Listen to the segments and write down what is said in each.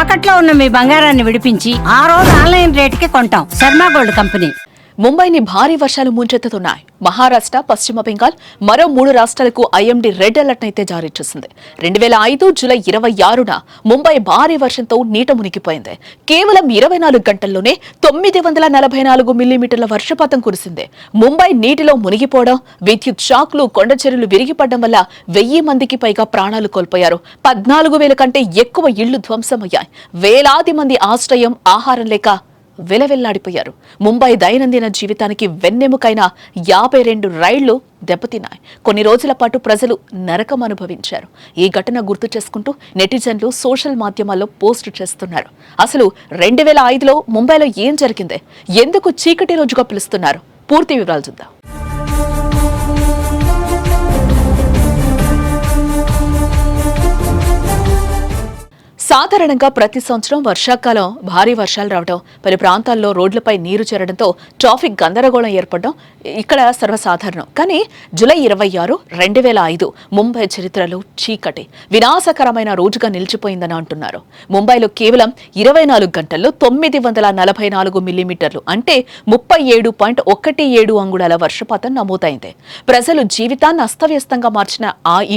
తాకట్లో ఉన్న మీ బంగారాన్ని విడిపించి ఆ రోజు ఆన్లైన్ రేటుకి కొంటాం. Sharma gold company. ముంబైని భారీ వర్షాలు ముంచెత్తుతున్నాయి. మహారాష్ట్ర, పశ్చిమ బెంగాల్ మరో 3 రాష్ట్రాలకు ఐఎండీ రెడ్ అలర్ట్ అయితే జారీ చేసింది. 2005 జూలై 26న ముంబై భారీ వర్షంతో నీట మునిగిపోయింది. కేవలం 24 గంటల్లోనే 944 మిల్లీమీటర్ల వర్షపాతం కురిసింది. ముంబై నీటిలో మునిగిపోవడం, విద్యుత్ షాక్లు, కొండ చెరువులు విరిగిపడడం వల్ల 1000 మందికి పైగా ప్రాణాలు కోల్పోయారు. 14,000 కంటే ఎక్కువ ఇళ్లు ధ్వంసమయ్యాయి. వేలాది మంది ఆశ్రయం, ఆహారం లేక వెలవెల్లాడిపోయారు. ముంబై దైనందిన జీవితానికి వెన్నెముకైన 52 రైళ్లు దెబ్బతిన్నాయి. కొన్ని రోజుల పాటు ప్రజలు నరకం అనుభవించారు. ఈ ఘటన గుర్తు చేసుకుంటూ నెటిజన్లు సోషల్ మాధ్యమాల్లో పోస్ట్ చేస్తున్నారు. అసలు 2005లో ముంబైలో ఏం జరిగింది, ఎందుకు చీకటి రోజుగా పిలుస్తున్నారు, పూర్తి వివరాలు చూద్దాం. సాధారణంగా ప్రతి సంవత్సరం వర్షాకాలం భారీ వర్షాలు రావడం, పలు ప్రాంతాల్లో రోడ్లపై నీరు చేరడంతో ట్రాఫిక్ గందరగోళం ఏర్పడడం ఇక్కడ సర్వసాధారణం. కానీ జూలై 26, 2005 ముంబై చరిత్రలో చీకటి, వినాశకరమైన రోజుగా నిలిచిపోయిందని అంటున్నారు. ముంబైలో కేవలం 24 గంటల్లో 944 మిల్లీమీటర్లు అంటే 37.17 అంగుళాల వర్షపాతం నమోదైంది. ప్రజలు జీవితాన్ని అస్తవ్యస్తంగా మార్చిన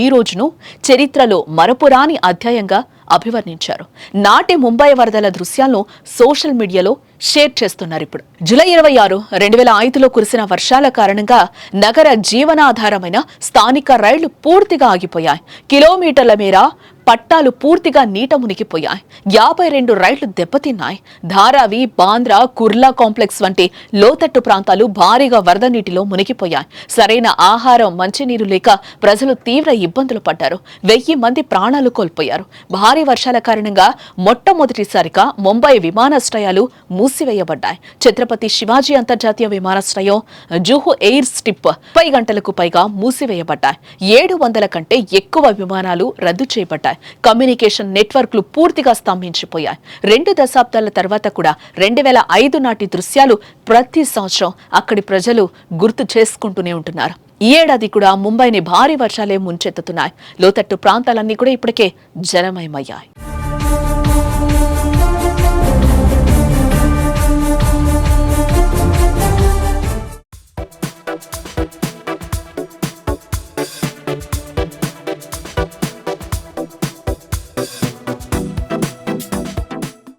ఈ రోజును చరిత్రలో మరపురాని అధ్యాయంగా అభివర్ణించారు. నాటి ముంబై వరదల దృశ్యాలను సోషల్ మీడియాలో షేర్ చేస్తున్నారు. ఇప్పుడు జూలై 26, 2005లో కురిసిన వర్షాల కారణంగా నగర జీవనాధారమైన స్థానిక రైళ్లు పూర్తిగా ఆగిపోయాయి. కిలోమీటర్ల మేర పట్టాలు పూర్తిగా నీట మునిగిపోయాయి. 52 రైళ్లు దెబ్బతిన్నాయి. ధారావి, బాంద్రా, కుర్లా కాంప్లెక్స్ వంటి లోతట్టు ప్రాంతాలు భారీగా వరద నీటిలో మునిగిపోయాయి. సరైన ఆహారం, మంచినీరు లేక ప్రజలు తీవ్ర ఇబ్బందులు పడ్డారు. 1000 మంది ప్రాణాలు కోల్పోయారు. భారీ వర్షాల కారణంగా మొట్టమొదటిసారిగా ముంబై విమానాశ్రయాలు మూసివేయబడ్డాయి. ఛత్రపతి శివాజీ అంతర్జాతీయ విమానాశ్రయం, జుహు ఎయిర్ స్ట్రిప్ 30 గంటలకు పైగా మూసివేయబడ్డాయి. 700 కంటే ఎక్కువ విమానాలు రద్దు చేయబడ్డాయి. కమ్యూనికేషన్ నెట్వర్క్లు పూర్తిగా స్తంభించిపోయాయి. 2 దశాబ్దాల తర్వాత కూడా 2005 నాటి దృశ్యాలు ప్రతి సంవత్సరం అక్కడి ప్రజలు గుర్తు చేసుకుంటూనే ఉంటున్నారు. ఈ ఏడాది కూడా ముంబైని భారీ వర్షాలే ముంచెత్తుతున్నాయి. లోతట్టు ప్రాంతాలన్నీ కూడా ఇప్పటికే జలమయమయ్యాయి.